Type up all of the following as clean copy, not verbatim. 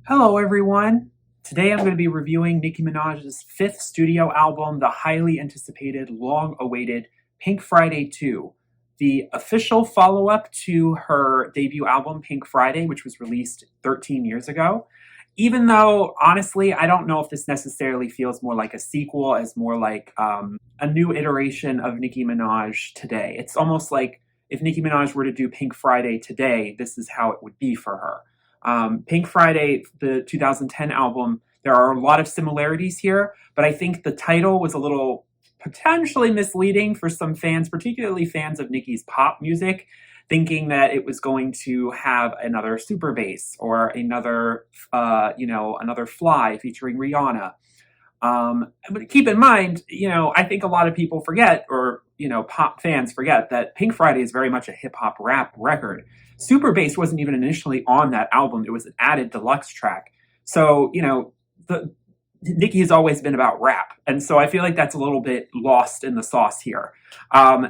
Hello, everyone. Today I'm going to be reviewing Nicki Minaj's fifth studio album, the highly anticipated, long awaited Pink Friday 2, the official follow up to her debut album, Pink Friday, which was released 13 years ago. Even though, honestly, I don't know if this necessarily feels more like a sequel, as more like a new iteration of Nicki Minaj today. It's almost like if Nicki Minaj were to do Pink Friday today, this is how it would be for her. Pink Friday, the 2010 album, there are a lot of similarities here, but I think the title was a little potentially misleading for some fans, particularly fans of Nicki's pop music, thinking that it was going to have another super bass or another Fly featuring Rihanna. But keep in mind, I think a lot of people forget, or pop fans forget, that Pink Friday is very much a hip hop rap record. Super Bass wasn't even initially on that album; it was an added deluxe track. So the Nicki has always been about rap, and so I feel like that's a little bit lost in the sauce here.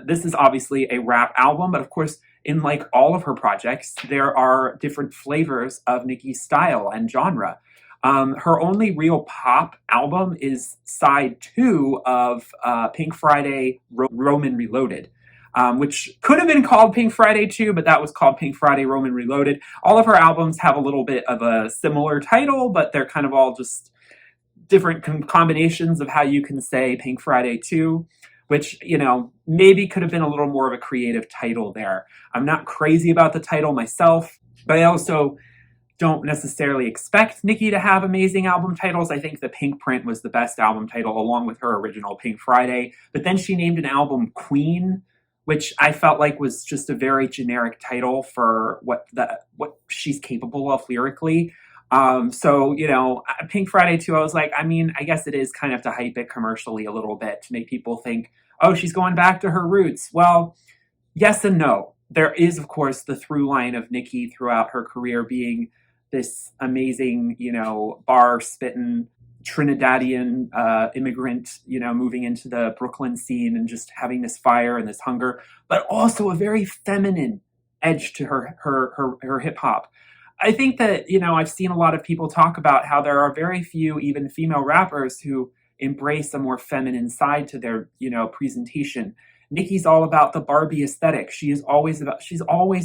This is obviously a rap album, but of course, in like all of her projects, there are different flavors of Nicki's style and genre. Her only real pop album is side two of Pink Friday Roman Reloaded, which could have been called Pink Friday 2, but that was called Pink Friday Roman Reloaded. All of her albums have a little bit of a similar title, but they're kind of all just different combinations of how you can say Pink Friday 2, which, maybe could have been a little more of a creative title there. I'm not crazy about the title myself, but I also don't necessarily expect Nicki to have amazing album titles. I think the Pink Print was the best album title along with her original Pink Friday. But then she named an album Queen, which I felt like was just a very generic title for what she's capable of lyrically. Pink Friday 2, I was like, I guess it is kind of to hype it commercially a little bit to make people think, oh, she's going back to her roots. Well, yes and no. There is, of course, the through line of Nicki throughout her career being this amazing, bar spitting Trinidadian immigrant, moving into the Brooklyn scene and just having this fire and this hunger, but also a very feminine edge to her hip hop. I think that, I've seen a lot of people talk about how there are very few, even female rappers, who embrace a more feminine side to their, presentation. Nicki's all about the Barbie aesthetic. She's always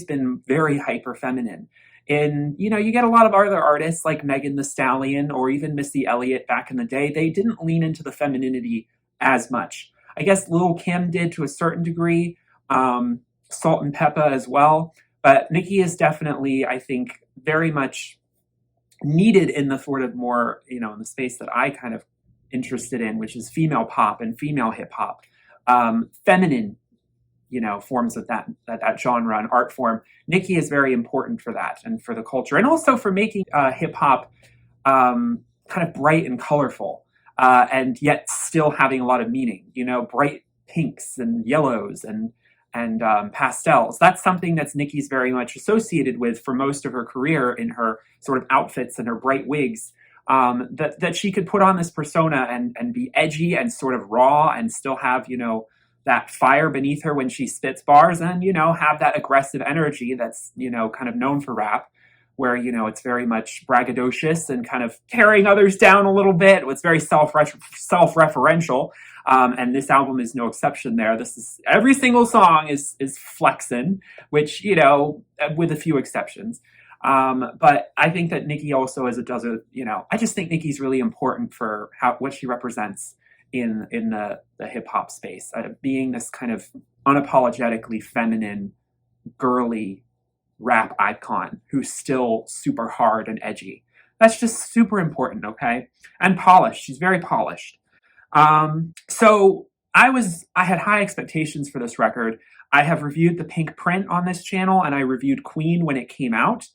been very hyper feminine. And, you get a lot of other artists like Megan Thee Stallion or even Missy Elliott back in the day. They didn't lean into the femininity as much. I guess Lil' Kim did to a certain degree, Salt and Peppa as well. But Nicki is definitely, I think, very much needed in the sort of more, in the space that I kind of interested in, which is female pop and female hip hop. Feminine forms of that genre and art form. Nicki is very important for that and for the culture, and also for making hip hop kind of bright and colorful, and yet still having a lot of meaning. Bright pinks and yellows and pastels. That's something that's Nicki's very much associated with for most of her career in her sort of outfits and her bright wigs. That she could put on this persona and be edgy and sort of raw and still have that fire beneath her when she spits bars, and have that aggressive energy that's kind of known for rap, where it's very much braggadocious and kind of tearing others down a little bit. It's very self-referential, and this album is no exception there. This is every single song is flexing, which with a few exceptions. But I think that Nicki also, I just think Nicki's really important for what she represents in the hip hop space, being this kind of unapologetically feminine, girly rap icon who's still super hard and edgy. That's just super important, okay? And polished. She's very polished. So I had high expectations for this record. I have reviewed the Pink Print on this channel, and I reviewed Queen when it came out.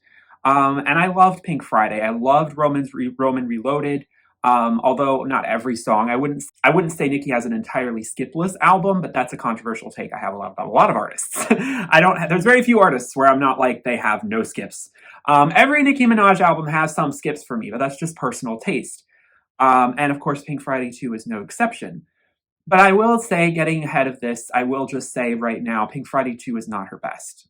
And I loved Pink Friday. I loved Roman Reloaded. Although not every song. I wouldn't say Nicki has an entirely skipless album, but that's a controversial take I have about a lot of artists. There's very few artists where I'm not like they have no skips. Every Nicki Minaj album has some skips for me, but that's just personal taste. And of course, Pink Friday 2 is no exception. But I will say, getting ahead of this, I will just say right now, Pink Friday 2 is not her best.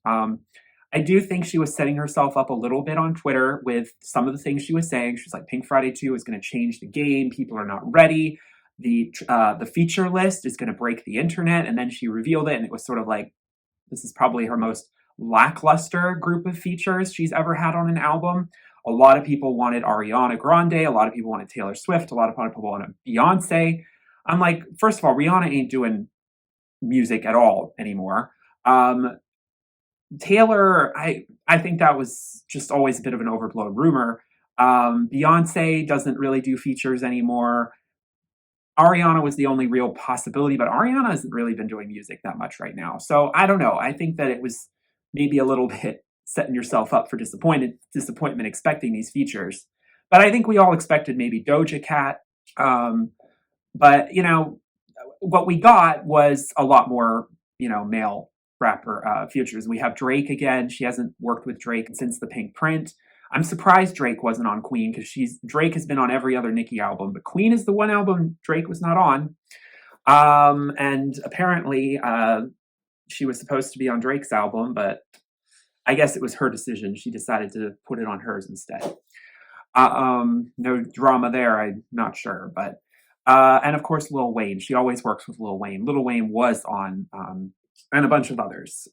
I do think she was setting herself up a little bit on Twitter with some of the things she was saying. She's like, Pink Friday 2 is going to change the game. People are not ready. The feature list is going to break the internet. And then she revealed it, and it was sort of like, this is probably her most lackluster group of features she's ever had on an album. A lot of people wanted Ariana Grande. A lot of people wanted Taylor Swift. A lot of people wanted Beyonce. I'm like, first of all, Rihanna ain't doing music at all anymore. Taylor, I think that was just always a bit of an overblown rumor. Beyonce doesn't really do features anymore. Ariana was the only real possibility, but Ariana hasn't really been doing music that much right now. So I don't know. I think that it was maybe a little bit setting yourself up for disappointment expecting these features. But I think we all expected maybe Doja Cat. But what we got was a lot more, male rapper features. We have Drake again. She hasn't worked with Drake since the Pink Print. I'm surprised Drake wasn't on Queen because Drake has been on every other Nicki album, but Queen is the one album Drake was not on. And apparently she was supposed to be on Drake's album, but I guess it was her decision. She decided to put it on hers instead. No drama there, I'm not sure, but and of course Lil Wayne. She always works with Lil Wayne. Lil Wayne was on, and a bunch of others.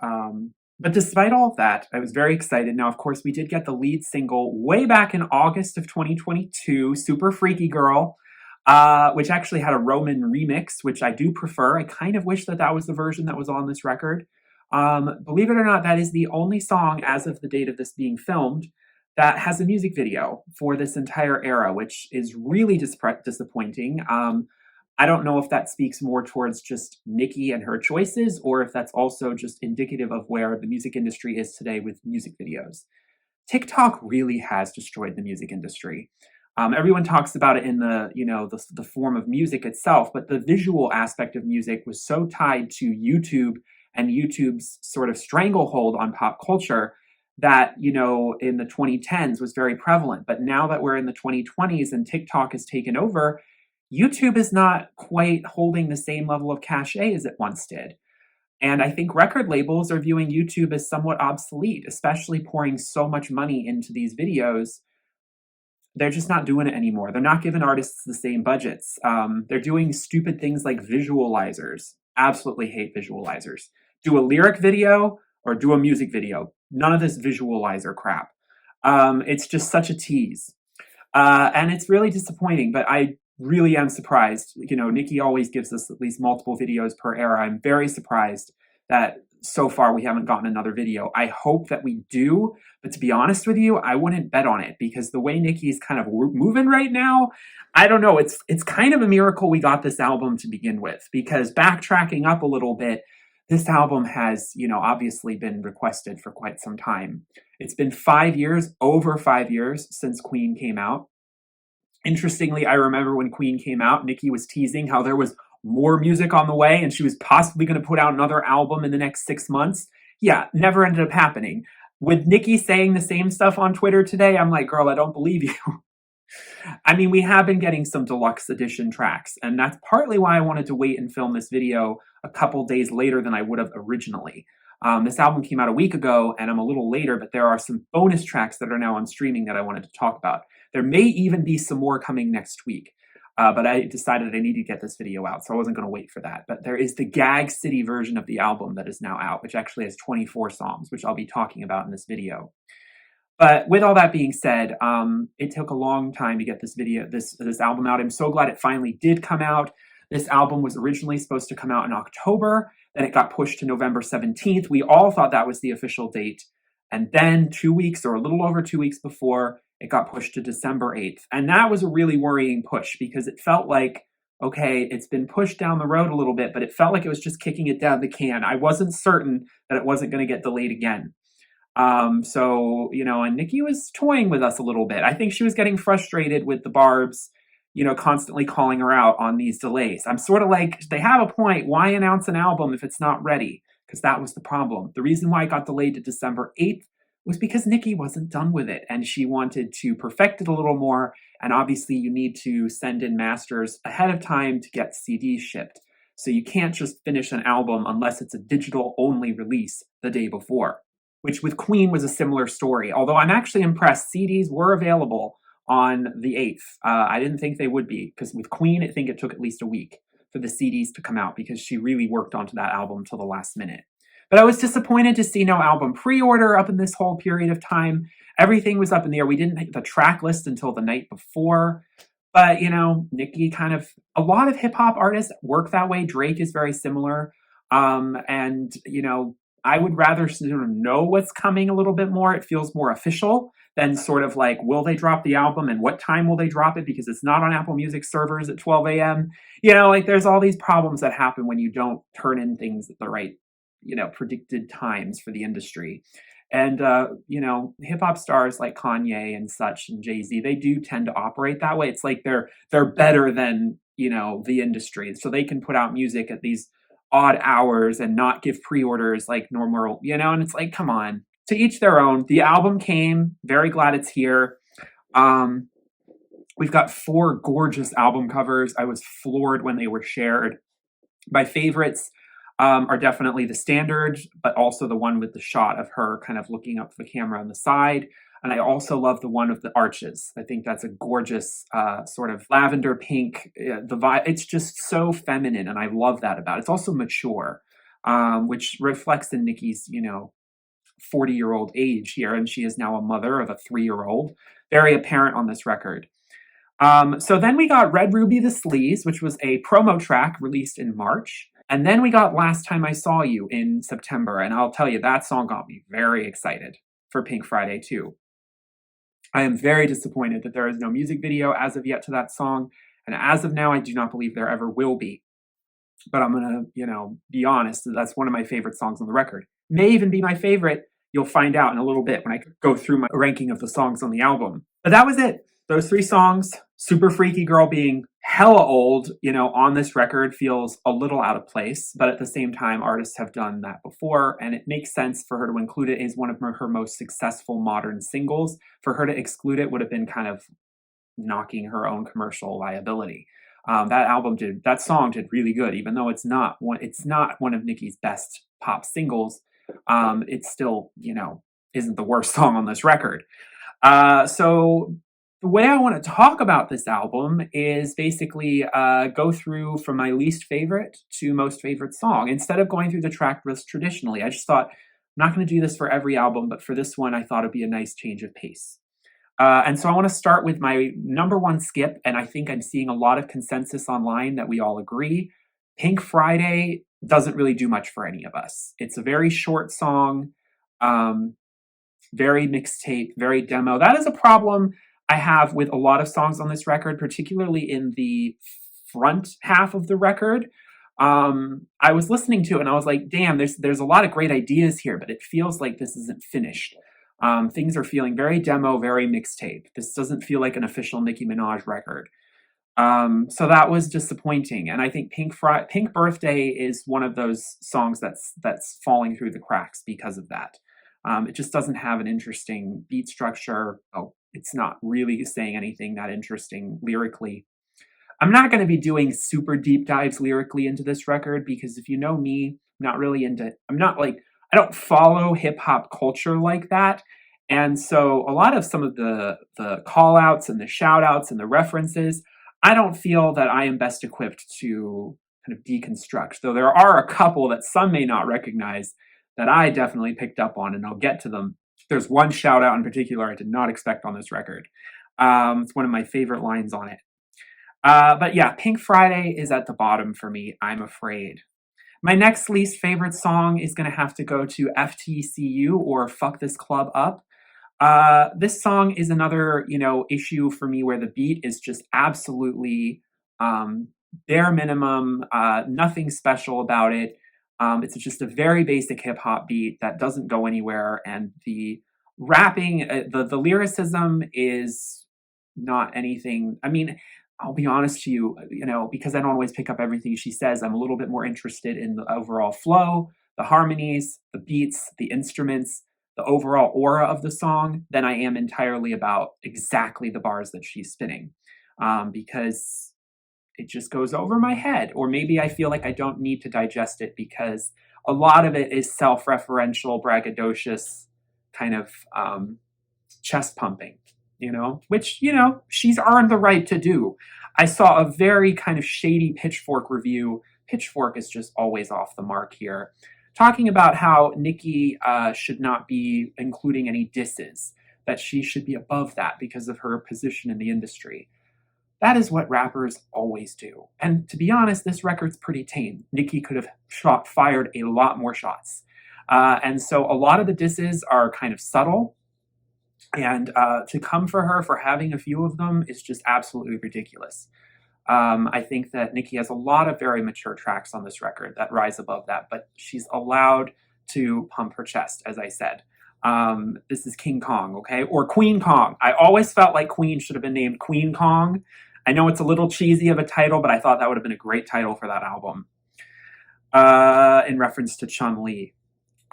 But despite all of that, I was very excited. Now, of course, we did get the lead single way back in August of 2022, Super Freaky Girl, which actually had a Roman remix, which I do prefer. I kind of wish that that was the version that was on this record. Believe it or not, that is the only song as of the date of this being filmed that has a music video for this entire era, which is really disappointing. I don't know if that speaks more towards just Nicki and her choices, or if that's also just indicative of where the music industry is today with music videos. TikTok really has destroyed the music industry. Everyone talks about it in the form of music itself, but the visual aspect of music was so tied to YouTube and YouTube's sort of stranglehold on pop culture that, in the 2010s was very prevalent. But now that we're in the 2020s and TikTok has taken over, YouTube is not quite holding the same level of cachet as it once did. And I think record labels are viewing YouTube as somewhat obsolete, especially pouring so much money into these videos. They're just not doing it anymore. They're not giving artists the same budgets. They're doing stupid things like visualizers. Absolutely hate visualizers. Do a lyric video or do a music video. None of this visualizer crap. It's just such a tease. And it's really disappointing, but I really am surprised. Nicki always gives us at least multiple videos per era. I'm very surprised that so far we haven't gotten another video. I hope that we do, but to be honest with you, I wouldn't bet on it because the way Nicki is kind of moving right now, I don't know. It's kind of a miracle we got this album to begin with, because backtracking up a little bit, this album has, obviously been requested for quite some time. It's been 5 years, over 5 years since Queen came out. Interestingly, I remember when Queen came out, Nicki was teasing how there was more music on the way and she was possibly going to put out another album in the next 6 months. Yeah, never ended up happening. With Nicki saying the same stuff on Twitter today, I'm like, girl, I don't believe you. I mean, we have been getting some deluxe edition tracks, and that's partly why I wanted to wait and film this video a couple days later than I would have originally. This album came out a week ago, and I'm a little later, but there are some bonus tracks that are now on streaming that I wanted to talk about. There may even be some more coming next week, but I decided I needed to get this video out, so I wasn't going to wait for that. But there is the Gag City version of the album that is now out, which actually has 24 songs, which I'll be talking about in this video. But with all that being said, it took a long time to get this album out. I'm so glad it finally did come out. This album was originally supposed to come out in October, then it got pushed to November 17th. We all thought that was the official date. And then 2 weeks or a little over 2 weeks before, it got pushed to December 8th. And that was a really worrying push because it felt like, okay, it's been pushed down the road a little bit, but it felt like it was just kicking it down the can. I wasn't certain that it wasn't going to get delayed again. And Nicki was toying with us a little bit. I think she was getting frustrated with the Barbs, constantly calling her out on these delays. I'm sort of like, they have a point. Why announce an album if it's not ready? Because that was the problem. The reason why it got delayed to December 8th was because Nicki wasn't done with it and she wanted to perfect it a little more. And obviously you need to send in masters ahead of time to get CDs shipped. So you can't just finish an album unless it's a digital only release the day before. which with Queen was a similar story. Although I'm actually impressed, CDs were available on the 8th. I didn't think they would be, because with Queen, I think it took at least a week for the CDs to come out because she really worked onto that album till the last minute. But I was disappointed to see no album pre-order up in this whole period of time. Everything was up in the air. We didn't hit the track list until the night before. But, Nicki kind of, a lot of hip hop artists work that way. Drake is very similar. And, I would rather sort of know what's coming a little bit more. It feels more official than sort of like, will they drop the album and what time will they drop it? Because it's not on Apple Music servers at 12 a.m. There's all these problems that happen when you don't turn in things at the right, predicted times for the industry. And, hip hop stars like Kanye and such and Jay-Z, they do tend to operate that way. It's like they're better than, the industry. So they can put out music at these odd hours and not give pre-orders like normal, and it's like, come on, to each their own. The album came, very glad it's here. We've got 4 gorgeous album covers. I was floored when they were shared. My favorites are definitely the standard, but also the one with the shot of her kind of looking up the camera on the side. And I also love the one of the arches. I think that's a gorgeous sort of lavender pink. The vibe, it's just so feminine, and I love that about it. It's also mature, which reflects in Nicki's, 40-year-old age here, and she is now a mother of a 3-year-old. Very apparent on this record. So then we got Red Ruby the Sleaze, which was a promo track released in March. And then we got Last Time I Saw You in September. And I'll tell you, that song got me very excited for Pink Friday too. I am very disappointed that there is no music video as of yet to that song. And as of now, I do not believe there ever will be. But I'm going to, be honest, that's one of my favorite songs on the record. May even be my favorite. You'll find out in a little bit when I go through my ranking of the songs on the album. But that was it. Those 3 songs. Super Freaky Girl being hella old, on this record feels a little out of place. But at the same time, artists have done that before. And it makes sense for her to include it as one of her most successful modern singles. For her to exclude it would have been kind of knocking her own commercial viability. That song did really good, even though it's not one of Nicki's best pop singles. It still, isn't the worst song on this record. So the way I want to talk about this album is basically go through from my least favorite to most favorite song, instead of going through the track list traditionally. I just thought, I'm not going to do this for every album, but for this one, I thought it'd be a nice change of pace. And so I want to start with my number 1 skip, and I think I'm seeing a lot of consensus online that we all agree. Pink Friday doesn't really do much for any of us. It's a very short song, very mixtape, very demo. That is a problem I have with a lot of songs on this record, particularly in the front half of the record. I was listening to it and I was like, damn, there's a lot of great ideas here, but it feels like this isn't finished. Things are feeling very demo, very mixtape. This doesn't feel like an official Nicki Minaj record. So that was disappointing. And I think Pink Birthday is one of those songs that's falling through the cracks because of that. It just doesn't have an interesting beat structure. It's not really saying anything that interesting lyrically. I'm not going to be doing super deep dives lyrically into this record because if you know me, I don't follow hip hop culture like that. And so a lot of some of the call outs and the shout outs and the references, I don't feel that I am best equipped to kind of deconstruct, though there are a couple that some may not recognize that I definitely picked up on, and I'll get to them. There's one shout out in particular I did not expect on this record. It's one of my favorite lines on it. But yeah, Pink Friday is at the bottom for me, I'm afraid. My next least favorite song is going to have to go to FTCU, or Fuck This Club Up. This song is another, issue for me where the beat is just absolutely bare minimum, nothing special about it. It's just a very basic hip hop beat that doesn't go anywhere, and the rapping, the lyricism is not anything. I mean, I'll be honest to you, because I don't always pick up everything she says, I'm a little bit more interested in the overall flow, the harmonies, the beats, the instruments, the overall aura of the song than I am entirely about exactly the bars that she's spinning, because it just goes over my head. Or maybe I feel like I don't need to digest it because a lot of it is self-referential, braggadocious kind of chest pumping, which, she's earned the right to do. I saw a very kind of shady Pitchfork review. Pitchfork is just always off the mark here, talking about how Nicki should not be including any disses, that she should be above that because of her position in the industry. That is what rappers always do. And to be honest, this record's pretty tame. Nicki could have fired a lot more shots. And so a lot of the disses are kind of subtle. And to come for her for having a few of them is just absolutely ridiculous. I think that Nicki has a lot of very mature tracks on this record that rise above that, but she's allowed to pump her chest, as I said. This is King Kong, okay? Or Queen Kong. I always felt like Queen should have been named Queen Kong. I know it's a little cheesy of a title, but I thought that would have been a great title for that album. In reference to Chun-Li.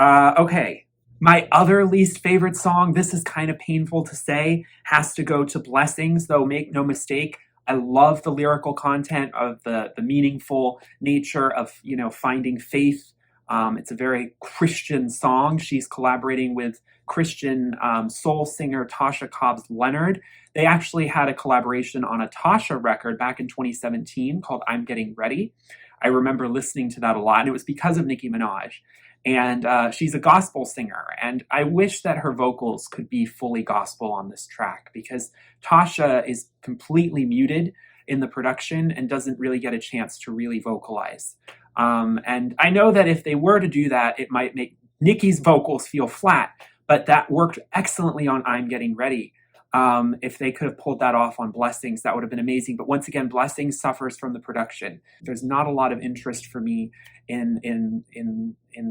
Okay. My other least favorite song, this is kind of painful to say, has to go to Blessings, though make no mistake, I love the lyrical content of the meaningful nature of, finding faith. It's a very Christian song. She's collaborating with Christian soul singer Tasha Cobbs Leonard. They actually had a collaboration on a Tasha record back in 2017 called I'm Getting Ready. I remember listening to that a lot, and it was because of Nicki Minaj. And she's a gospel singer, and I wish that her vocals could be fully gospel on this track, because Tasha is completely muted in the production and doesn't really get a chance to really vocalize. And I know that if they were to do that, it might make Nicki's vocals feel flat, but that worked excellently on I'm Getting Ready. If they could have pulled that off on Blessings, that would have been amazing. But once again, Blessings suffers from the production. There's not a lot of interest for me in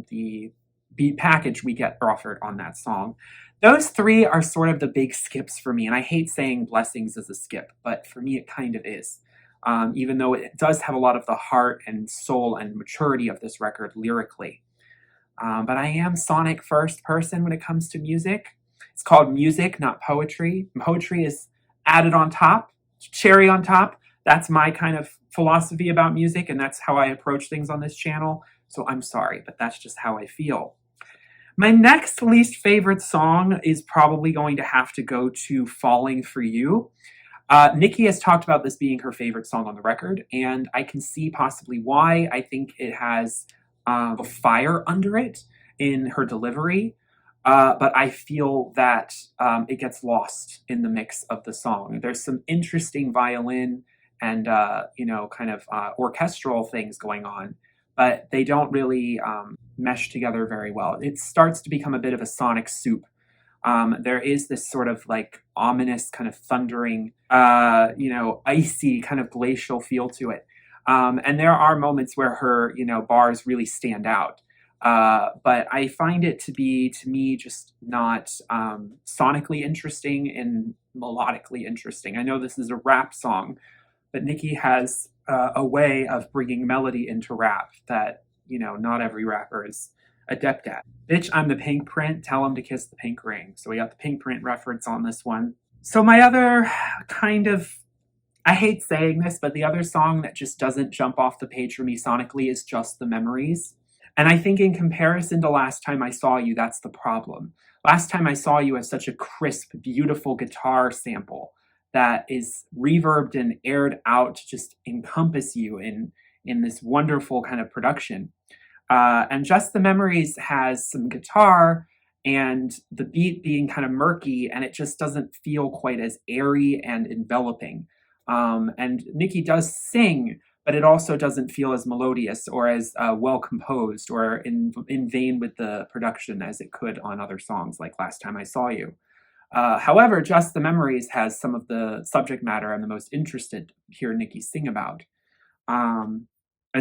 the beat package we get offered on that song. Those three are sort of the big skips for me. And I hate saying Blessings is a skip, but for me, it kind of is. Even though it does have a lot of the heart and soul and maturity of this record lyrically. But I am Sonic first person when it comes to music. It's called music, not poetry. Poetry is added on top, cherry on top. That's my kind of philosophy about music, and that's how I approach things on this channel. So I'm sorry, but that's just how I feel. My next least favorite song is probably going to have to go to Falling For You. Nicki has talked about this being her favorite song on the record, and I can see possibly why. I think it has a fire under it in her delivery. But I feel that it gets lost in the mix of the song. There's some interesting violin and, kind of orchestral things going on, but they don't really mesh together very well. It starts to become a bit of a sonic soup. There is this sort of like ominous kind of thundering, icy kind of glacial feel to it. And there are moments where her, bars really stand out. But I find it to be, to me, just not sonically interesting and melodically interesting. I know this is a rap song, but Nicki has a way of bringing melody into rap that, not every rapper is adept at. Bitch, I'm the pink print, tell him to kiss the pink ring. So we got the pink print reference on this one. So my other kind of, I hate saying this, but the other song that just doesn't jump off the page for me sonically is Just the Memories. And I think in comparison to Last Time I Saw You, that's the problem. Last Time I Saw You has such a crisp, beautiful guitar sample that is reverbed and aired out to just encompass you in this wonderful kind of production. And Just the Memories has some guitar and the beat being kind of murky, and it just doesn't feel quite as airy and enveloping. And Nicki does sing, but it also doesn't feel as melodious or as well composed or in vein with the production as it could on other songs like Last Time I Saw You. However, Just the Memories has some of the subject matter I'm the most interested to hear Nicki sing about. And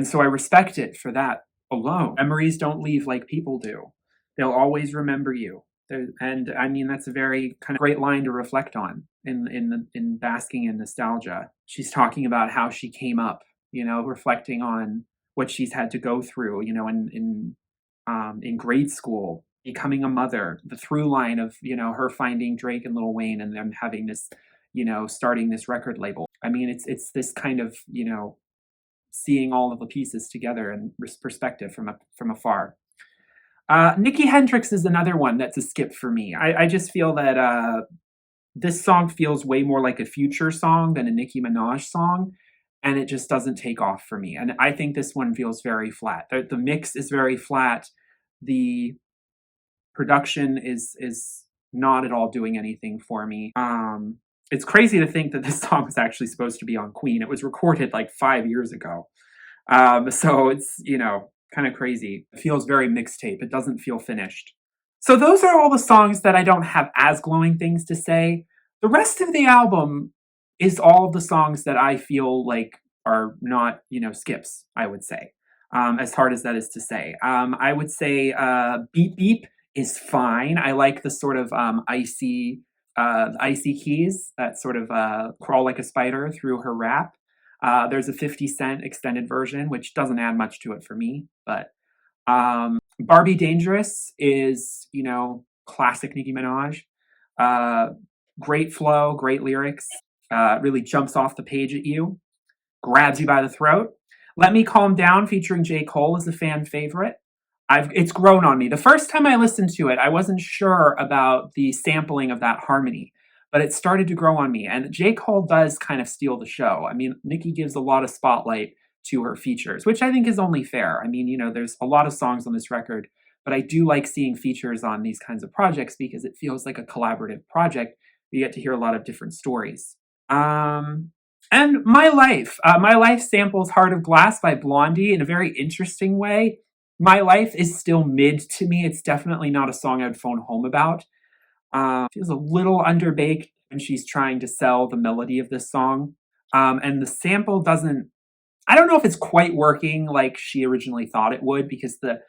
so I respect it for that alone. Memories don't leave like people do. They'll always remember you. And I mean, that's a very kind of great line to reflect on in basking in nostalgia. She's talking about how she came up, reflecting on what she's had to go through, in grade school, becoming a mother, the through line of, her finding Drake and Lil Wayne and them having this, starting this record label. I mean, it's this kind of, seeing all of the pieces together and perspective from afar. Nikki Hendrix is another one that's a skip for me. I just feel that this song feels way more like a Future song than a Nicki Minaj song, and it just doesn't take off for me. And I think this one feels very flat. The mix is very flat. The production is not at all doing anything for me. It's crazy to think that this song was actually supposed to be on Queen. It was recorded like 5 years ago. So it's, kind of crazy. It feels very mixtape. It doesn't feel finished. So those are all the songs that I don't have as glowing things to say. The rest of the album is all of the songs that I feel like are not, skips, I would say. As hard as that is to say. I would say Beep Beep is fine. I like the sort of icy keys that sort of crawl like a spider through her rap. There's a 50 Cent extended version, which doesn't add much to it for me. But Barbie Dangerous is, classic Nicki Minaj. Great flow, great lyrics. Really jumps off the page at you, grabs you by the throat. Let Me Calm Down featuring J. Cole is a fan favorite. It's grown on me. The first time I listened to it, I wasn't sure about the sampling of that harmony, but it started to grow on me. And J. Cole does kind of steal the show. I mean, Nicki gives a lot of spotlight to her features, which I think is only fair. I mean, there's a lot of songs on this record, but I do like seeing features on these kinds of projects because it feels like a collaborative project. You get to hear a lot of different stories. And My Life samples Heart of Glass by Blondie in a very interesting way. My Life is still mid to me. It's definitely not a song I'd phone home about. Feels a little underbaked when she's trying to sell the melody of this song. And the sample I don't know if it's quite working like she originally thought it would because the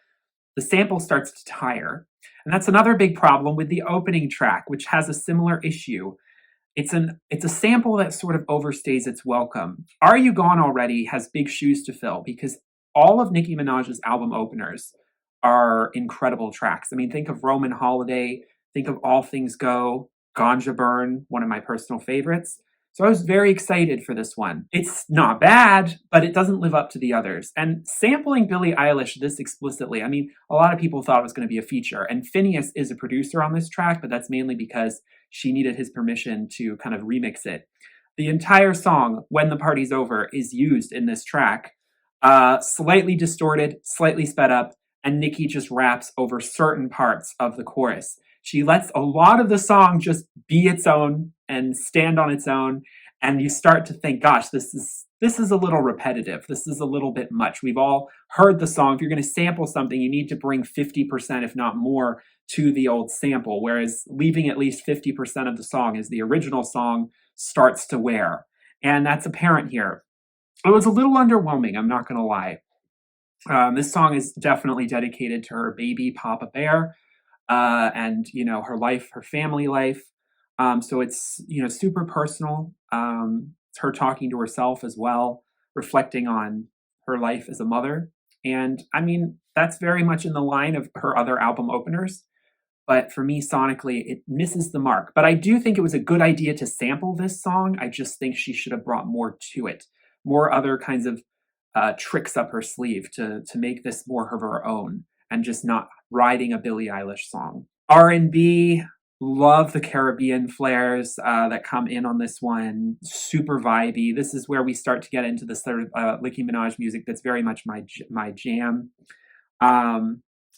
sample starts to tire. And that's another big problem with the opening track, which has a similar issue. It's a sample that sort of overstays its welcome. Are You Gone Already has big shoes to fill because all of Nicki Minaj's album openers are incredible tracks. I mean, think of Roman Holiday, think of All Things Go, Ganja Burn, one of my personal favorites. So I was very excited for this one. It's not bad, but it doesn't live up to the others. And sampling Billie Eilish this explicitly, I mean, a lot of people thought it was going to be a feature. And Phineas is a producer on this track, but that's mainly because she needed his permission to kind of remix it. The entire song, When the Party's Over, is used in this track. Slightly distorted, slightly sped up, and Nicki just raps over certain parts of the chorus. She lets a lot of the song just be its own and stand on its own, and you start to think, gosh, this is a little repetitive. This is a little bit much. We've all heard the song. If you're going to sample something, you need to bring 50%, if not more, to the old sample, whereas leaving at least 50% of the song as the original song starts to wear. And that's apparent here. It was a little underwhelming, I'm not going to lie. This song is definitely dedicated to her baby, Papa Bear, and, her life, her family life. So it's, super personal. It's her talking to herself as well, reflecting on her life as a mother. And I mean, that's very much in the line of her other album openers. But for me, sonically, it misses the mark. But I do think it was a good idea to sample this song. I just think she should have brought more to it, more other kinds of tricks up her sleeve to make this more of her own and just not riding a Billie Eilish song. R&B, love the Caribbean flares that come in on this one. Super vibey. This is where we start to get into the sort of Nicki Minaj music that's very much my jam.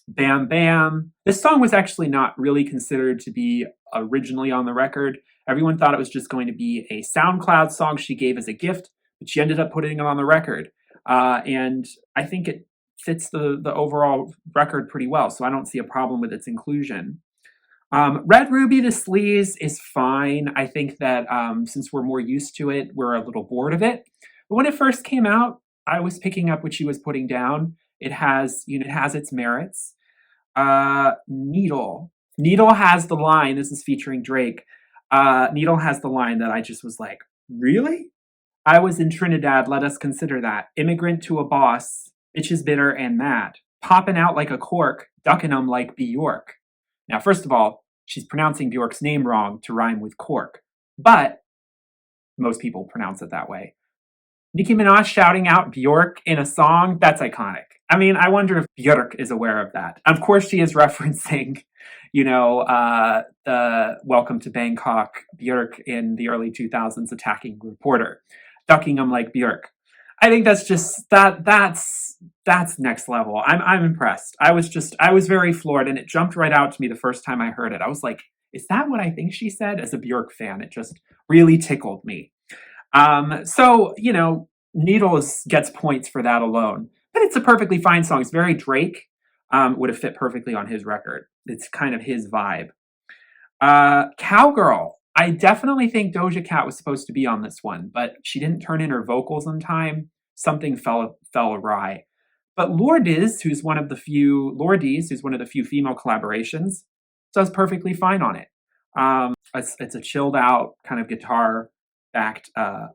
Bam Bam. This song was actually not really considered to be originally on the record. Everyone thought it was just going to be a SoundCloud song she gave as a gift, but she ended up putting it on the record. And I think it fits the overall record pretty well, so I don't see a problem with its inclusion. Red Ruby the Sleaze is fine. I think that since we're more used to it, we're a little bored of it. But when it first came out, I was picking up what she was putting down. It has its merits. Needle. Needle has the line, this is featuring Drake. Needle has the line that I just was like, really? I was in Trinidad, let us consider that. Immigrant to a boss, bitches bitter and mad. Popping out like a cork, ducking 'em like Bjork. Now, first of all, she's pronouncing Bjork's name wrong to rhyme with cork. But most people pronounce it that way. Nicki Minaj shouting out Bjork in a song, that's iconic. I mean, I wonder if Björk is aware of that. Of course, she is referencing, the Welcome to Bangkok Björk in the early 2000s attacking reporter, ducking him like Björk. I think that's just that's next level. I'm impressed. I was very floored, and it jumped right out to me the first time I heard it. I was like, is that what I think she said? As a Björk fan, it just really tickled me. So, Needles gets points for that alone. But it's a perfectly fine song. It's very Drake. Would have fit perfectly on his record. It's kind of his vibe. Cowgirl. I definitely think Doja Cat was supposed to be on this one, but she didn't turn in her vocals in time. Something fell awry. But Lourdes, who's one of the few female collaborations, does perfectly fine on it. It's a chilled out kind of guitar backed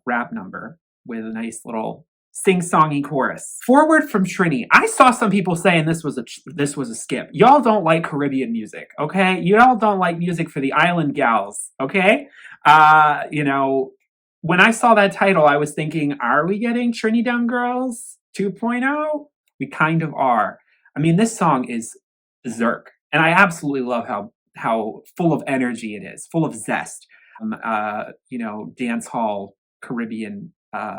rap number with a nice little sing-songy chorus. Forward from Trini. I saw some people saying this was a skip. Y'all don't like Caribbean music, okay? Y'all don't like music for the island gals, okay? When I saw that title, I was thinking, are we getting Trinidad Girls 2.0? We kind of are. I mean, this song is berserk, and I absolutely love how full of energy it is, full of zest. Dance hall Caribbean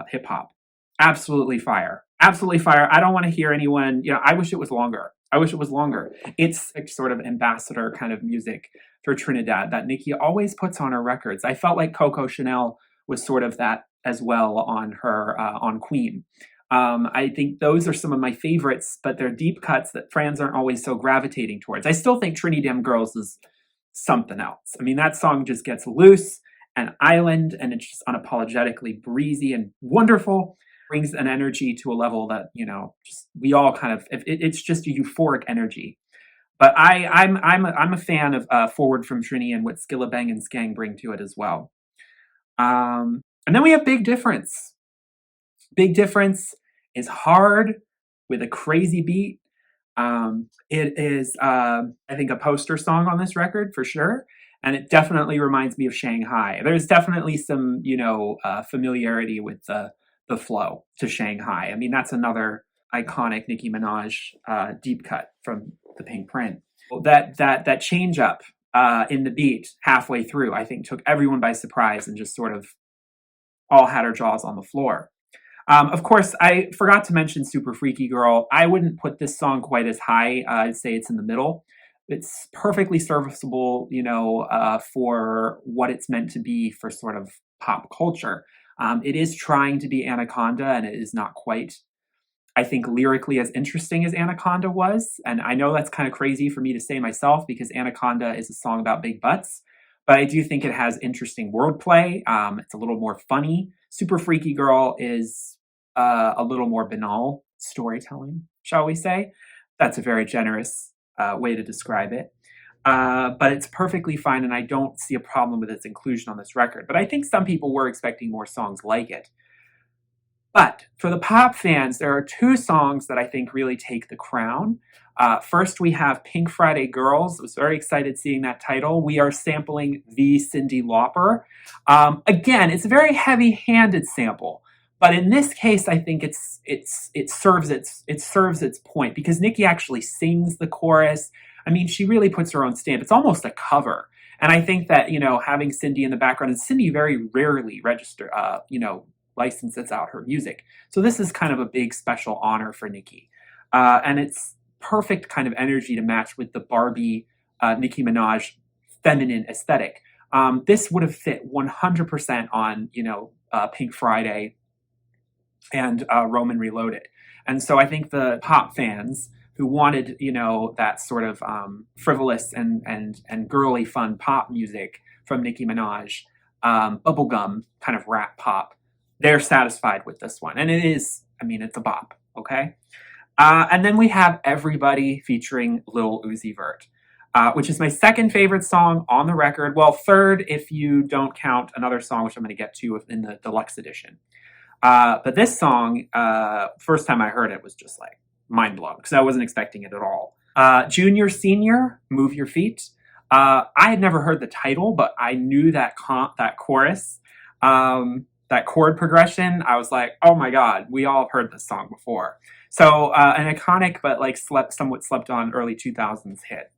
hip hop. Absolutely fire. Absolutely fire. I don't want to hear anyone, I wish it was longer. It's a sort of ambassador kind of music for Trinidad that Nicki always puts on her records. I felt like Coco Chanel was sort of that as well on her, on Queen. I think those are some of my favorites, but they're deep cuts that fans aren't always so gravitating towards. I still think Trinidad Girls is something else. I mean, that song just gets loose and island, and it's just unapologetically breezy and wonderful. Brings an energy to a level that just we all kind of. It's just a euphoric energy. But I'm a fan of Forward from Trini and what Skillabang and Skang bring to it as well. And then we have Big Difference. Big Difference is hard with a crazy beat. It is, I think, a poster song on this record for sure. And it definitely reminds me of Shanghai. There's definitely some, familiarity with the flow to Shanghai. I mean, that's another iconic Nicki Minaj deep cut from the Pink Print. That change up in the beat halfway through, I think, took everyone by surprise and just sort of all had our jaws on the floor. Of course, I forgot to mention Super Freaky Girl. I wouldn't put this song quite as high. I'd say it's in the middle. It's perfectly serviceable, for what it's meant to be for sort of pop culture. It is trying to be Anaconda, and it is not quite, I think, lyrically as interesting as Anaconda was. And I know that's kind of crazy for me to say myself because Anaconda is a song about big butts. But I do think it has interesting wordplay. It's a little more funny. Super Freaky Girl is a little more banal storytelling, shall we say. That's a very generous way to describe it. But it's perfectly fine, and I don't see a problem with its inclusion on this record. But I think some people were expecting more songs like it. But for the pop fans, there are two songs that I think really take the crown. First, we have Pink Friday Girls. I was very excited seeing that title. We are sampling the Cyndi Lauper. Again, it's a very heavy-handed sample. But in this case, I think it serves its point because Nicki actually sings the chorus. I mean, she really puts her own stamp. It's almost a cover. And I think that, having Cyndi in the background, and Cyndi very rarely licenses out her music. So this is kind of a big special honor for Nicki. And it's perfect kind of energy to match with the Barbie Nicki Minaj feminine aesthetic. This would have fit 100% on, Pink Friday and Roman Reloaded. And so I think the pop fans who wanted, that sort of frivolous and girly fun pop music from Nicki Minaj, bubblegum kind of rap pop, they're satisfied with this one. And it is, it's a bop, okay? And then we have Everybody featuring Lil Uzi Vert, which is my second favorite song on the record. Well, third if you don't count another song, which I'm going to get to in the deluxe edition. But this song, first time I heard it was just like mind blown because I wasn't expecting it at all. Junior, Senior, Move Your Feet. I had never heard the title, but I knew that chorus, that chord progression. I was like, oh my God, we all have heard this song before. So an iconic but like somewhat slept on early 2000s hit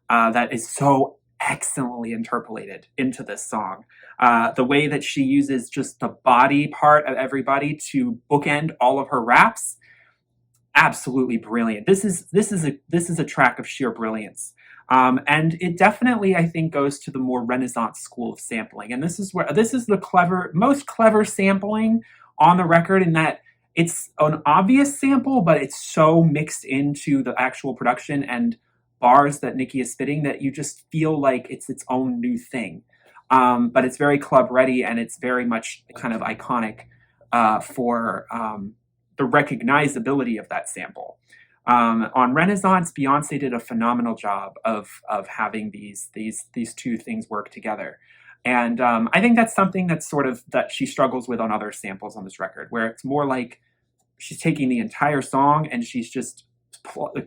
that is so excellently interpolated into this song. The way that she uses just the body part of everybody to bookend all of her raps, absolutely brilliant. This is a track of sheer brilliance. And it definitely, I think, goes to the more Renaissance school of sampling. And this is the most clever sampling on the record, in that it's an obvious sample, but it's so mixed into the actual production and bars that Nicki is spitting that you just feel like it's its own new thing. But it's very club ready, and it's very much kind of iconic for the recognizability of that sample. On Renaissance, Beyonce did a phenomenal job of having these two things work together, and I think that's something that's sort of that she struggles with on other samples on this record, where it's more like she's taking the entire song and she's just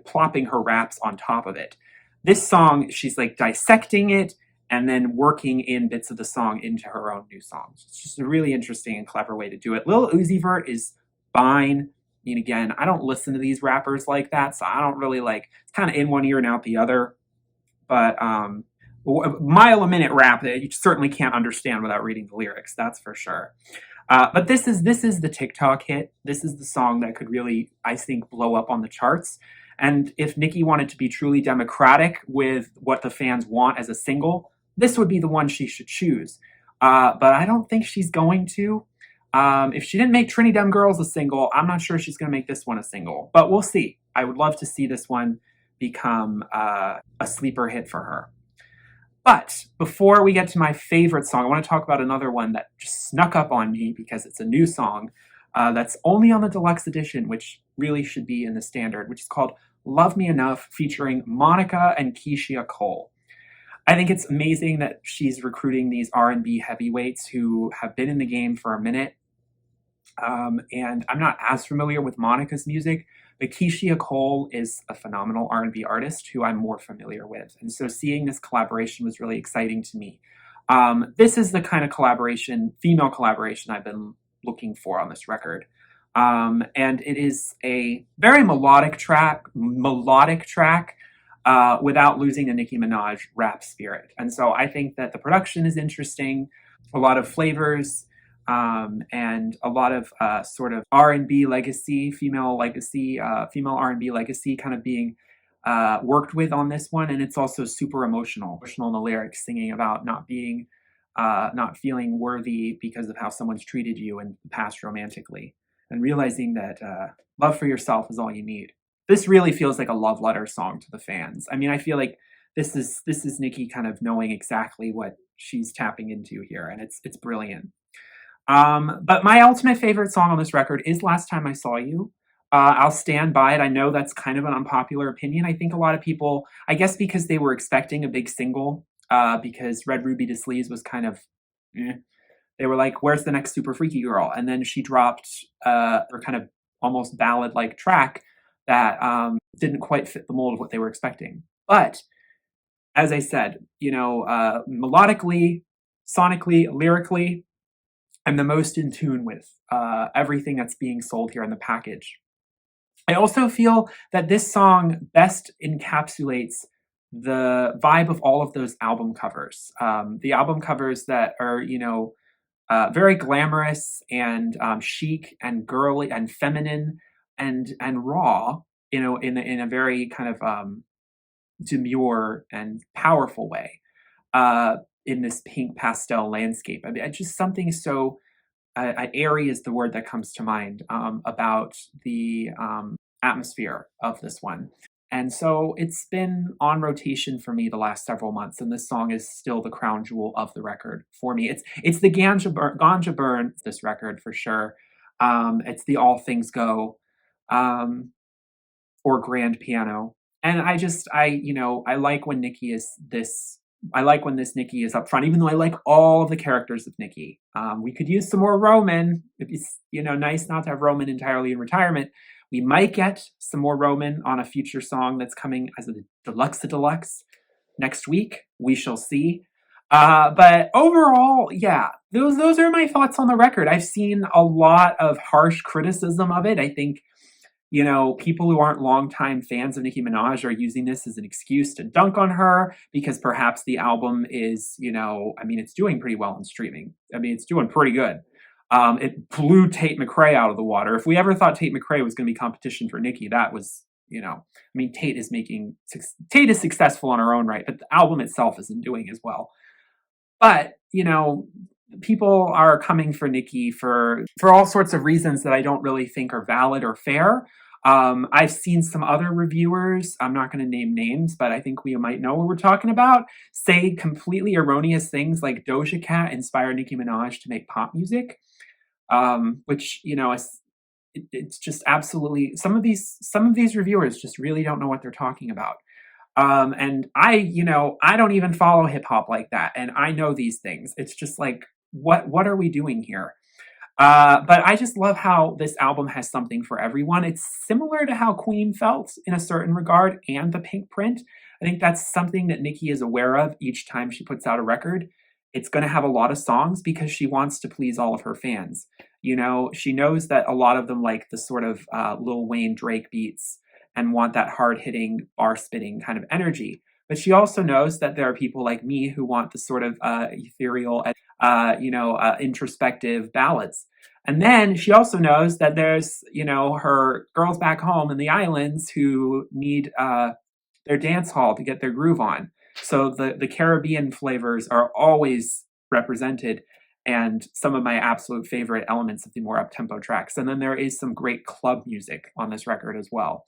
plopping her raps on top of it. This song, she's like dissecting it and then working in bits of the song into her own new songs. It's just a really interesting and clever way to do it. Lil Uzi Vert is fine. I mean, again, I don't listen to these rappers like that, so I don't really like, it's kind of in one ear and out the other. But mile a minute rap that you certainly can't understand without reading the lyrics, that's for sure. But this is the TikTok hit. This is the song that could really, I think, blow up on the charts. And if Nicki wanted to be truly democratic with what the fans want as a single, this would be the one she should choose. But I don't think she's going to. If she didn't make Trinity Dem Girls a single, I'm not sure she's going to make this one a single. But we'll see. I would love to see this one become a sleeper hit for her. But before we get to my favorite song, I want to talk about another one that just snuck up on me because it's a new song that's only on the deluxe edition, which really should be in the standard, which is called Love Me Enough, featuring Monica and Keisha Cole. I think it's amazing that she's recruiting these R&B heavyweights who have been in the game for a minute. And I'm not as familiar with Monica's music, but Keisha Cole is a phenomenal R&B artist who I'm more familiar with. And so seeing this collaboration was really exciting to me. This is the kind of female collaboration I've been looking for on this record. And it is a very melodic track without losing the Nicki Minaj rap spirit. And so I think that the production is interesting, a lot of flavors, and a lot of sort of R&B legacy, female R&B legacy kind of being worked with on this one. And it's also super emotional in the lyrics, singing about not feeling worthy because of how someone's treated you in the past romantically, and realizing that love for yourself is all you need. This really feels like a love letter song to the fans. I mean, I feel like this is Nicki kind of knowing exactly what she's tapping into here, and it's brilliant. But my ultimate favorite song on this record is Last Time I Saw You. I'll stand by it. I know that's kind of an unpopular opinion. I think a lot of people, I guess because they were expecting a big single, because Red Ruby to Sleaze was kind of, they were like, where's the next Super Freaky Girl? And then she dropped her kind of almost ballad-like track that didn't quite fit the mold of what they were expecting. But as I said, melodically, sonically, lyrically, I'm the most in tune with everything that's being sold here in the package. I also feel that this song best encapsulates the vibe of all of those album covers. The album covers that are, very glamorous and chic and girly and feminine and raw, in a very kind of demure and powerful way. In this pink pastel landscape. I mean, just something so airy is the word that comes to mind about the atmosphere of this one. And so it's been on rotation for me the last several months, and this song is still the crown jewel of the record for me. It's the Ganja Burn, this record for sure. It's the All Things Go, or Grand Piano. And I like when Nicki is this. I like when this Nicki is up front, even though I like all of the characters of Nicki. We could use some more Roman. It'd be, nice not to have Roman entirely in retirement. We might get some more Roman on a future song that's coming as a deluxe next week. We shall see. But overall, yeah, those are my thoughts on the record. I've seen a lot of harsh criticism of it. I think You know, people who aren't longtime fans of Nicki Minaj are using this as an excuse to dunk on her because perhaps the album is, you know, I mean, it's doing pretty well in streaming. I mean, it's doing pretty good. It blew Tate McRae out of the water. If we ever thought Tate McRae was going to be competition for Nicki, that was, you know, I mean, Tate is successful on her own right, but the album itself isn't doing as well. But, you know, people are coming for Nicki for all sorts of reasons that I don't really think are valid or fair. I've seen some other reviewers, I'm not going to name names, but I think we might know what we're talking about, say completely erroneous things like Doja Cat inspired Nicki Minaj to make pop music, which, you know, it's just absolutely some of these reviewers just really don't know what they're talking about. And you know, I don't even follow hip hop like that, and I know these things. It's just like, what are we doing here? But I just love how this album has something for everyone. It's similar to how Queen felt in a certain regard, and the Pink Print. I think that's something that Nicki is aware of each time she puts out a record. It's going to have a lot of songs because she wants to please all of her fans. You know, she knows that a lot of them like the sort of Lil Wayne Drake beats and want that hard hitting, bar spitting kind of energy. But she also knows that there are people like me who want the sort of ethereal, introspective ballads. And then she also knows that there's, you know, her girls back home in the islands who need their dance hall to get their groove on. So the Caribbean flavors are always represented, and some of my absolute favorite elements of the more up-tempo tracks. And then there is some great club music on this record as well.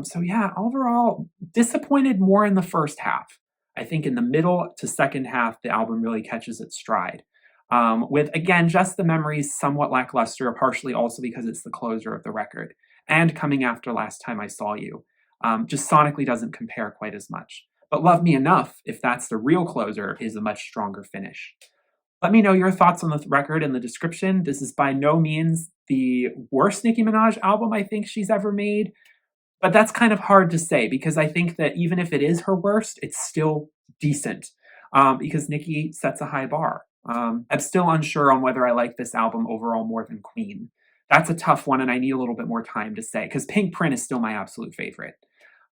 So yeah, overall, disappointed more in the first half. I think in the middle to second half, the album really catches its stride. With, again, just the memories somewhat lackluster, partially also because it's the closer of the record. And coming after Last Time I Saw You. Just sonically doesn't compare quite as much. But Love Me Enough, if that's the real closer, is a much stronger finish. Let me know your thoughts on the record in the description. This is by no means the worst Nicki Minaj album I think she's ever made. But that's kind of hard to say because I think that even if it is her worst, it's still decent because Nicki sets a high bar. I'm still unsure on whether I like this album overall more than Queen. That's a tough one, and I need a little bit more time to say because Pink Print is still my absolute favorite.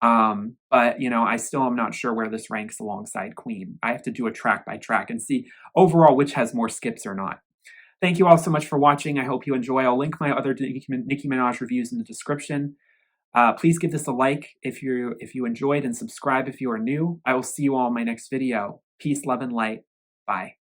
But, you know, I still am not sure where this ranks alongside Queen. I have to do a track by track and see overall which has more skips or not. Thank you all so much for watching. I hope you enjoy. I'll link my other Nicki Minaj reviews in the description. Please give this a like if you enjoyed, and subscribe if you are new. I will see you all in my next video. Peace, love, and light. Bye.